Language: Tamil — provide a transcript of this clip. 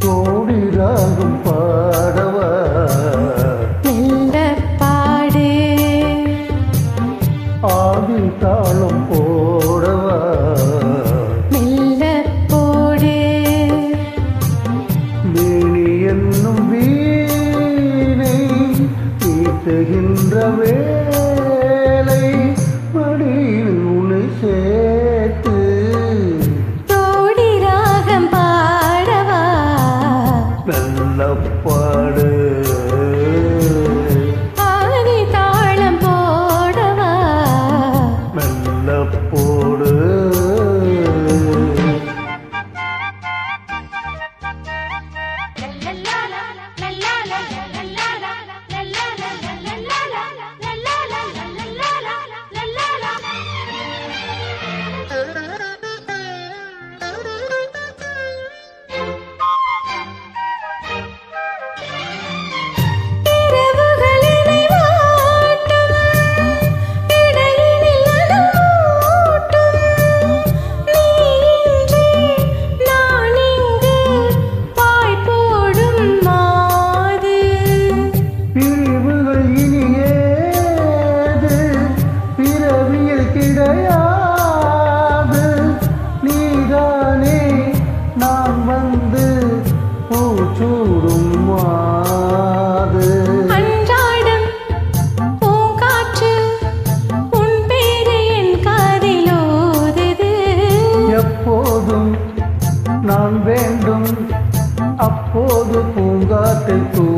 கோடி ராகம் பாடவா மெல்ல பாடு ஆதி தாளம் போடவா மெல்ல போடு மேனி என்னும் வீணை தீட்டுகின்ற வேளை மடியில் உன்னை சேர்த்து தோடி ராகம் பாடவா மெல்ல பாடு ஆதி தாளம் போடவா மெல்ல போடு கிடையாது நீதானே நான் வந்து பூச்சூடும் மாது அன்றாடம் பூங்காற்று உன் பேரை என் காதிலோதுது எப்போதும் நான் வேண்டும் அப்போது பூங்காற்றை தூ